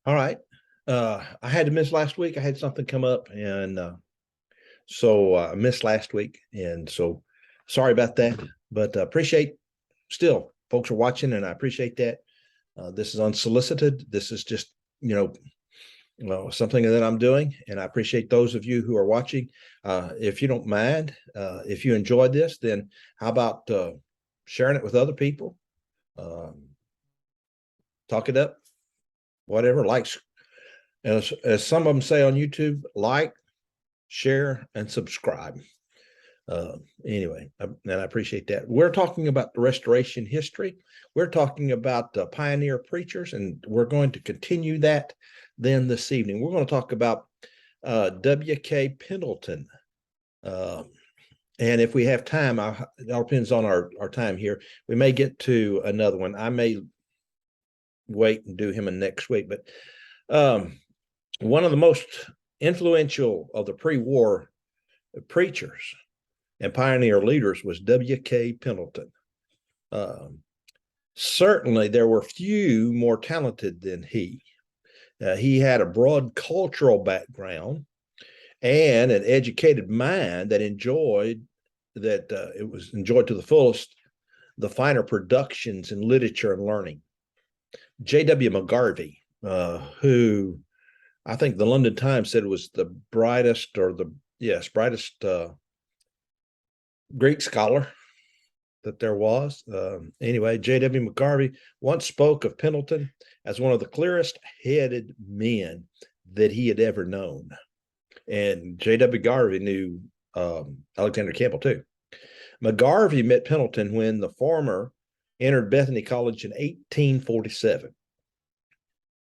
All right. I had to miss last week. I had something come up, and so I missed last week, and so sorry about that. But appreciate still folks are watching, and I appreciate that. This is unsolicited. This is just you know something that I'm doing, and I appreciate those of you who are watching. If you don't mind, if you enjoyed this, then how about sharing it with other people? Um, talk it up, whatever. As some of them say on YouTube, like, share, and subscribe. Uh, anyway, and I appreciate that. We're talking about the Restoration history. We're talking about pioneer preachers, and we're going to continue that then this evening. We're going to talk about W.K. Pendleton. Um, and if we have time, it all depends on our time here. We may get to another one. I may wait and do him in next week, but one of the most influential of the pre-war preachers and pioneer leaders was W.K. Pendleton. Certainly, there were few more talented than he. He had a broad cultural background and an educated mind that it was enjoyed to the fullest the finer productions in literature and learning. J.W. McGarvey, who I think the London Times said was the brightest Greek scholar that there was. Anyway, J.W. McGarvey once spoke of Pendleton as one of the clearest headed men that he had ever known. And J.W. McGarvey knew Alexander Campbell too. McGarvey met Pendleton when the former entered Bethany College in 1847.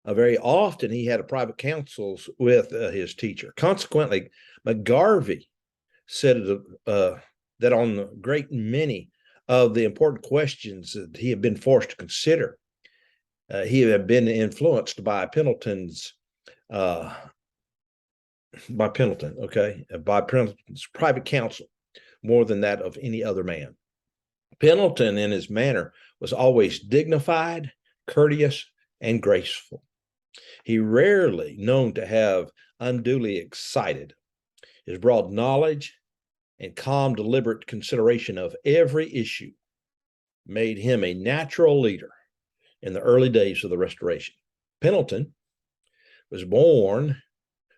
Very often he had a private counsels with his teacher. Consequently, McGarvey said that on a great many of the important questions that he had been forced to consider, he had been influenced by Pendleton's private counsel more than that of any other man. Pendleton, in his manner, was always dignified, courteous, and graceful. He rarely known to have unduly excited. His broad knowledge and calm, deliberate consideration of every issue made him a natural leader in the early days of the Restoration. Pendleton was born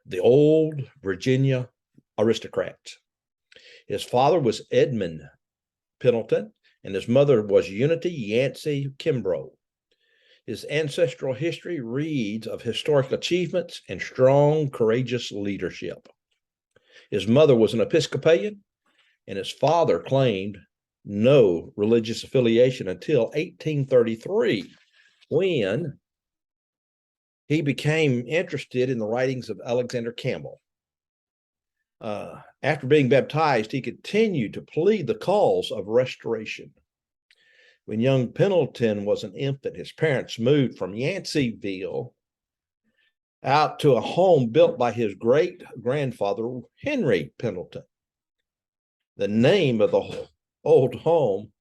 the old Virginia aristocrats. His father was Edmund Pendleton, and his mother was Unity Yancey Kimbrough. His ancestral history reads of historic achievements and strong, courageous leadership. His mother was an Episcopalian, and his father claimed no religious affiliation until 1833, when he became interested in the writings of Alexander Campbell. After being baptized, he continued to plead the cause of restoration. When young Pendleton was an infant, his parents moved from Yanceyville out to a home built by his great-grandfather, Henry Pendleton. The name of the old home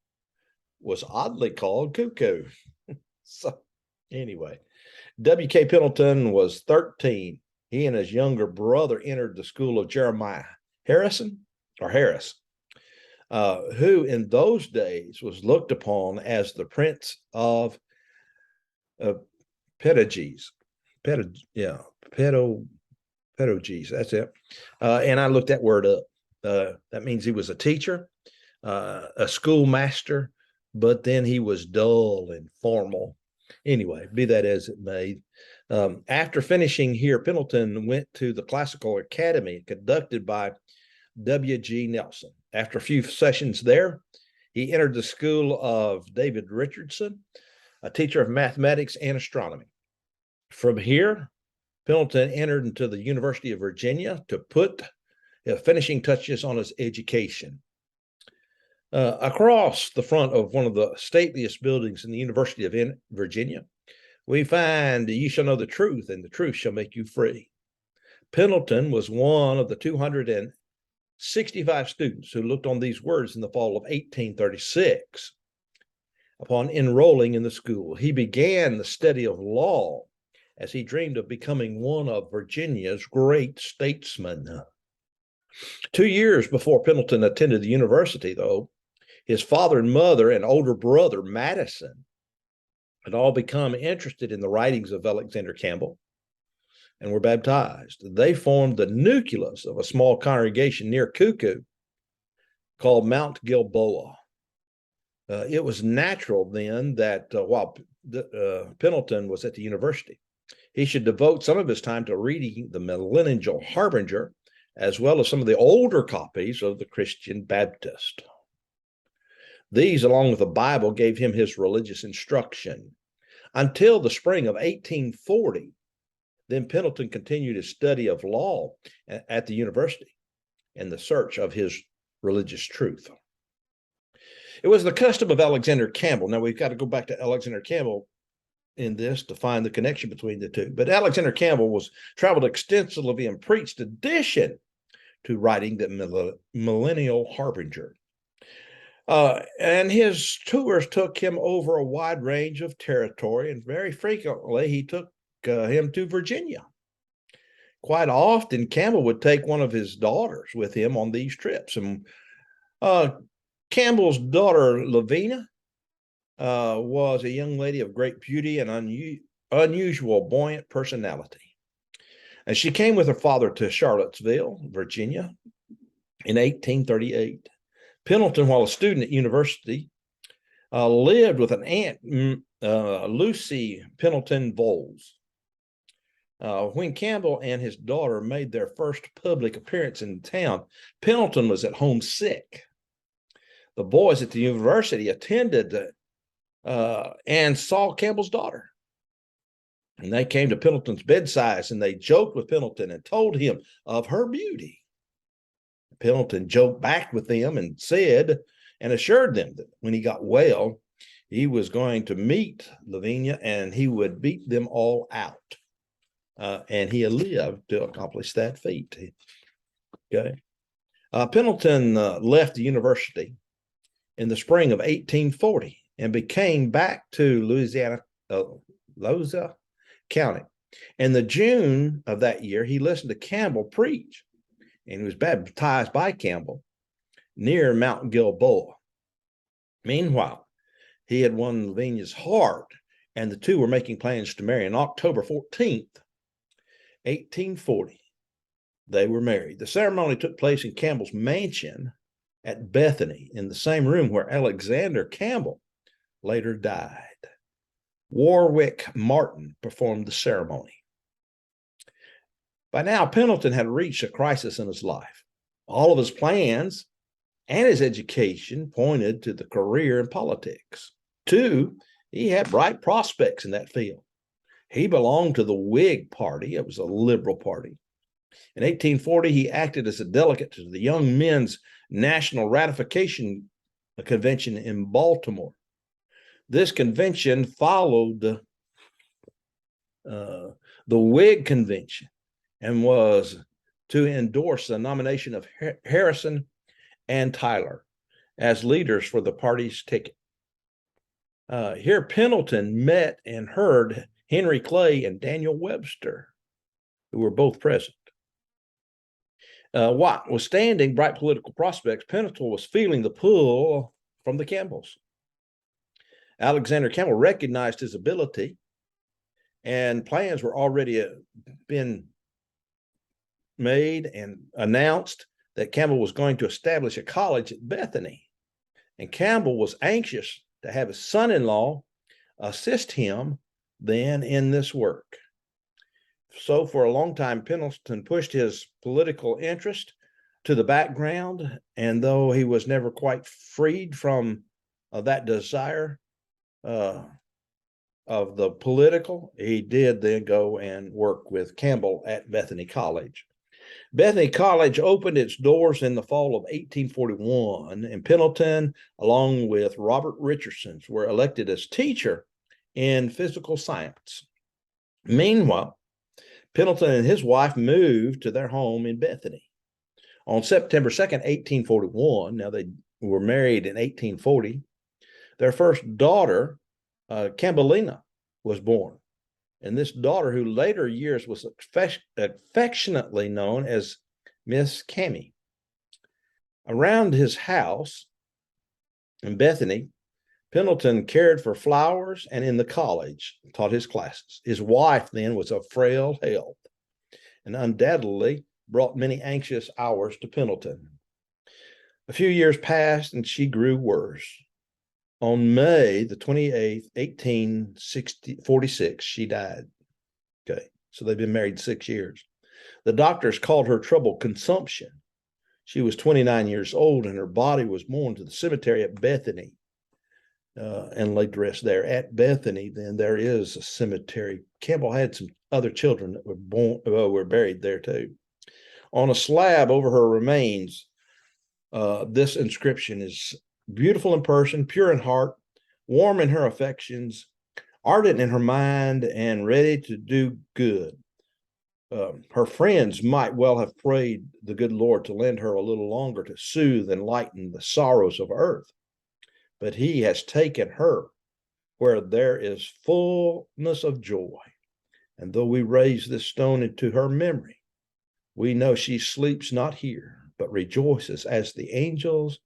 was oddly called Cuckoo. So anyway, W.K. Pendleton was 13. He and his younger brother entered the school of Jeremiah Harris, who in those days was looked upon as the prince of pedagogies. Pedagogies, that's it. And I looked that word up. That means he was a teacher, a schoolmaster, but then he was dull and formal. Anyway, be that as it may. After finishing here, Pendleton went to the Classical Academy conducted by W.G. Nelson. After a few sessions there, he entered the school of David Richardson, a teacher of mathematics and astronomy. From here, Pendleton entered into the University of Virginia to put finishing touches on his education. Across the front of one of the stateliest buildings in the University of Virginia, we find "You shall know the truth, and the truth shall make you free." Pendleton was one of the 265 students who looked on these words in the fall of 1836. Upon enrolling in the school, he began the study of law as he dreamed of becoming one of Virginia's great statesmen. 2 years before Pendleton attended the university, though, his father and mother and older brother, Madison, had all become interested in the writings of Alexander Campbell and were baptized. They formed the nucleus of a small congregation near Cuckoo called Mount Gilboa. It was natural then that while Pendleton was at the university, he should devote some of his time to reading the Millennial Harbinger, as well as some of the older copies of the Christian Baptist. These, along with the Bible, gave him his religious instruction. Until the spring of 1840, then Pendleton continued his study of law at the university in the search of his religious truth. It was the custom of Alexander Campbell. Now, we've got to go back to Alexander Campbell in this to find the connection between the two. But Alexander Campbell traveled extensively and preached addition to writing the Millennial Harbinger. And his tours took him over a wide range of territory, and very frequently he took him to Virginia. Quite often, Campbell would take one of his daughters with him on these trips. And Campbell's daughter, Lavinia, was a young lady of great beauty and unusual, buoyant personality. And she came with her father to Charlottesville, Virginia, in 1838. Pendleton, while a student at university, lived with an aunt, Lucy Pendleton Voles. When Campbell and his daughter made their first public appearance in town, Pendleton was at home sick. The boys at the university attended and saw Campbell's daughter. And they came to Pendleton's bedside, and they joked with Pendleton and told him of her beauty. Pendleton joked back with them and said and assured them that when he got well, he was going to meet Lavinia and he would beat them all out. And he lived to accomplish that feat. Okay. Pendleton left the university in the spring of 1840 and became back to Louisa County. In the June of that year, he listened to Campbell preach, and he was baptized by Campbell near Mount Gilboa. Meanwhile, he had won Lavinia's heart, and the two were making plans to marry. On October 14th, 1840, they were married. The ceremony took place in Campbell's mansion at Bethany, in the same room where Alexander Campbell later died. Warwick Martin performed the ceremony. By now, Pendleton had reached a crisis in his life. All of his plans and his education pointed to the career in politics. 2, he had bright prospects in that field. He belonged to the Whig Party. It was a liberal party. In 1840, he acted as a delegate to the Young Men's National Ratification Convention in Baltimore. This convention followed the Whig Convention and was to endorse the nomination of Harrison and Tyler as leaders for the party's ticket. Here, Pendleton met and heard Henry Clay and Daniel Webster, who were both present. Notwithstanding bright political prospects, Pendleton was feeling the pull from the Campbells. Alexander Campbell recognized his ability, and plans were already been made and announced that Campbell was going to establish a college at Bethany. And Campbell was anxious to have his son-in-law assist him then in this work. So for a long time, Pendleton pushed his political interest to the background, and though he was never quite freed from that desire of the political, he did then go and work with Campbell at Bethany College. Bethany College opened its doors in the fall of 1841, and Pendleton, along with Robert Richardson, were elected as teacher in physical science. Meanwhile, Pendleton and his wife moved to their home in Bethany. On September 2nd, 1841, now they were married in 1840, their first daughter, Campbellina, was born. and this daughter, who later years was affectionately known as Miss Cammy. Around his house in Bethany, Pendleton cared for flowers and in the college taught his classes. His wife then was of frail health and undoubtedly brought many anxious hours to Pendleton. A few years passed and she grew worse. On May the 28th, 1846, she died. Okay, so they've been married 6 years. The doctors called her trouble consumption. She was 29 years old and her body was borne to the cemetery at Bethany and laid to rest there. At Bethany, then, there is a cemetery. Campbell had some other children that were buried there too. On a slab over her remains, this inscription is: beautiful in person, pure in heart, warm in her affections, ardent in her mind, and ready to do good. Her friends might well have prayed the good Lord to lend her a little longer to soothe and lighten the sorrows of earth. But he has taken her where there is fullness of joy. And though we raise this stone into her memory, we know she sleeps not here, but rejoices as the angels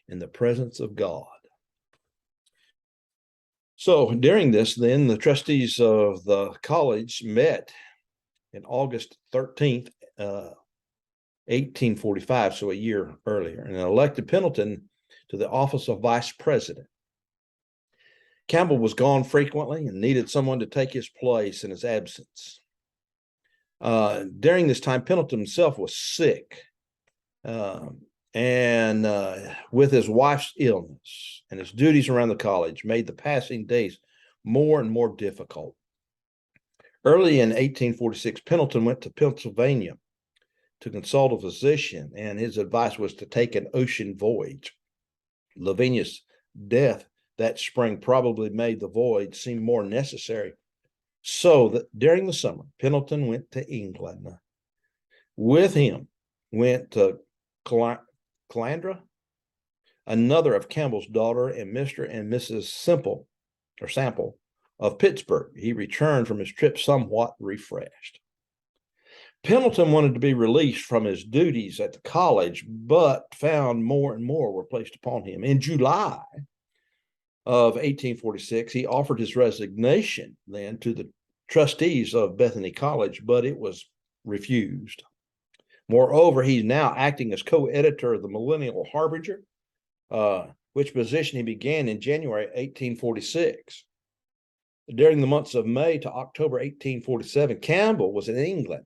in the presence of God. So during this, then, the trustees of the college met in August 13th, 1845, so a year earlier, and elected Pendleton to the office of vice president. Campbell was gone frequently and needed someone to take his place in his absence. During this time, Pendleton himself was sick, and with his wife's illness and his duties around the college made the passing days more and more difficult. Early in 1846, Pendleton went to Pennsylvania to consult a physician, and his advice was to take an ocean voyage. Lavinia's death that spring probably made the voyage seem more necessary. So that during the summer, Pendleton went to England. With him went to Calandra, another of Campbell's daughter, and Mr. and Mrs. Sample of Pittsburgh. He returned from his trip somewhat refreshed. Pendleton wanted to be released from his duties at the college, but found more and more were placed upon him. In July of 1846, he offered his resignation then to the trustees of Bethany College, but it was refused. Moreover, he's now acting as co-editor of the Millennial Harbinger, which position he began in January 1846. During the months of May to October 1847, Campbell was in England,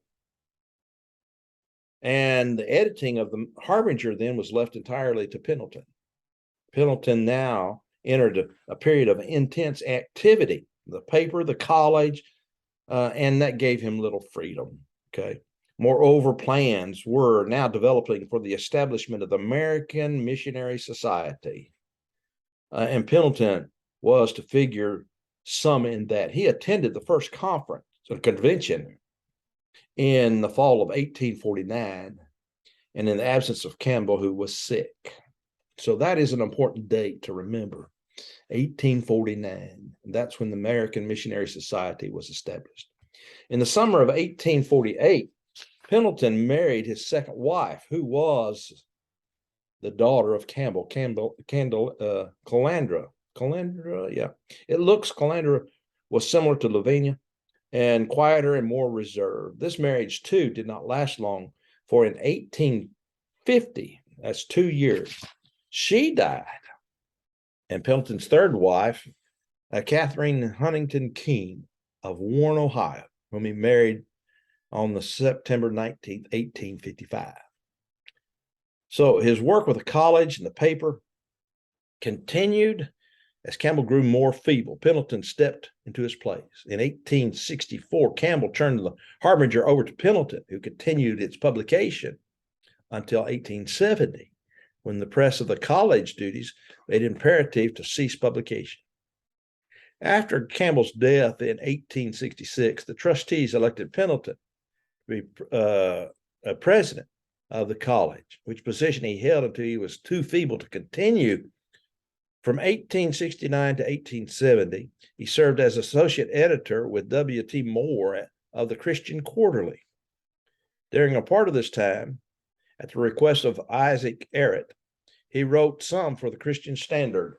and the editing of the Harbinger then was left entirely to Pendleton. Pendleton now entered a period of intense activity, the paper, the college, and that gave him little freedom. Okay. Moreover, plans were now developing for the establishment of the American Missionary Society, and Pendleton was to figure some in that. He attended the first conference, so convention, in the fall of 1849, and in the absence of Campbell, who was sick. So that is an important date to remember, 1849. That's when the American Missionary Society was established. In the summer of 1848, Pendleton married his second wife, who was the daughter of Calandra. Yeah. It looks Calandra was similar to Lavinia and quieter and more reserved. This marriage, too, did not last long, for in 1850, that's 2 years, she died. And Pendleton's third wife, Catherine Huntington Keene of Warren, Ohio, whom he married on the September 19th, 1855. So his work with the college and the paper continued. As Campbell grew more feeble, Pendleton stepped into his place. In 1864, Campbell turned the Harbinger over to Pendleton, who continued its publication until 1870, when the press of the college duties made it imperative to cease publication. After Campbell's death in 1866, the trustees elected Pendleton to be president of the college, which position he held until he was too feeble to continue From 1869 to 1870, he served as associate editor with W.T. Moore of the Christian Quarterly. During a part of this time, at the request of Isaac Errett, he wrote some for the Christian Standard.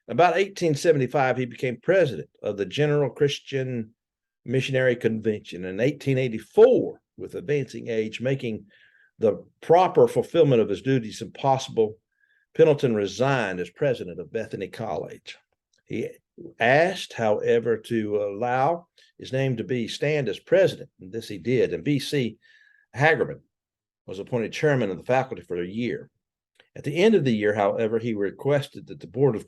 About 1875, he became president of the General Christian Missionary Convention. In 1884, with advancing age, making the proper fulfillment of his duties impossible, Pendleton resigned as president of Bethany College. He asked, however, to allow his name to stand as president, and this he did. And B.C. Hagerman was appointed chairman of the faculty for a year. At the end of the year, however, he requested that the board of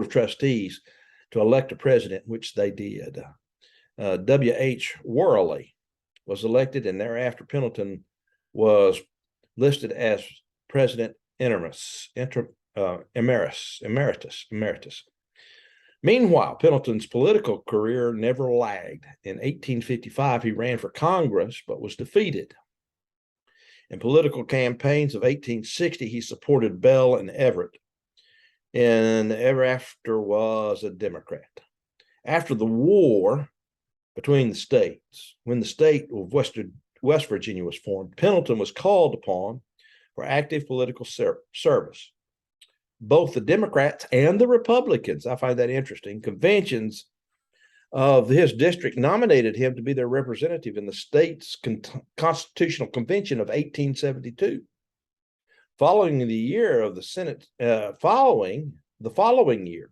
trustees to elect a president, which they did. W.H. Worley was elected, and thereafter Pendleton was listed as president emeritus. Meanwhile, Pendleton's political career never lagged. In 1855, he ran for Congress, but was defeated. In political campaigns of 1860, he supported Bell and Everett, and ever after was a Democrat. After the war between the states, when the state of West Virginia was formed, Pendleton was called upon for active political service. Both the Democrats and the Republicans, I find that interesting, conventions of his district nominated him to be their representative in the state's constitutional convention of 1872. Following the year of the Senate, following year,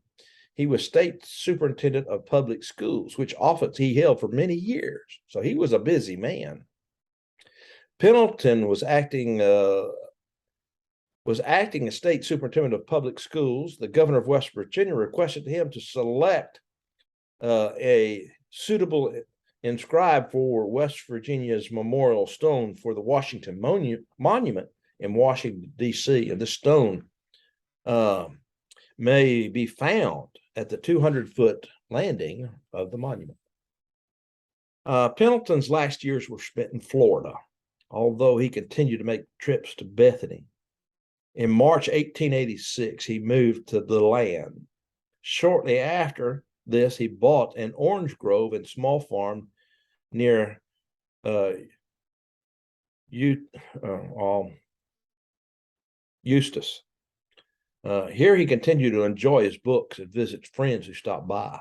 he was state superintendent of public schools, which office he held for many years. So he was a busy man. Pendleton was acting as state superintendent of public schools. The governor of West Virginia requested him to select a suitable inscribe for West Virginia's memorial stone for the Washington Monument in Washington, D.C. And this stone may be found at the 200-foot landing of the monument. Pendleton's last years were spent in Florida, although he continued to make trips to Bethany. In March 1886, he moved to the land. Shortly after this, he bought an orange grove and small farm near Eustis. Here he continued to enjoy his books and visit friends who stopped by.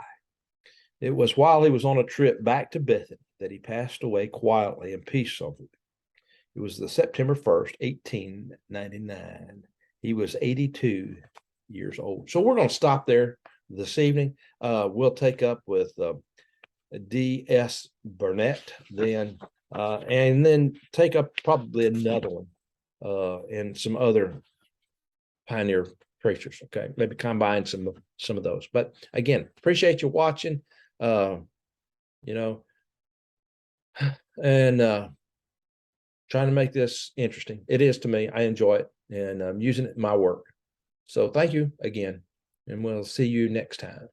It was while he was on a trip back to Bethany that he passed away quietly and peacefully. It was the September 1st, 1899. He was 82 years old. So we're going to stop there this evening. We'll take up with D.S. Burnett then, and then take up probably another one and some other pioneer preachers. Okay, maybe combine some of those. But again, appreciate you watching. And trying to make this interesting. It is to me. I enjoy it, and I'm using it in my work. So thank you again, and we'll see you next time.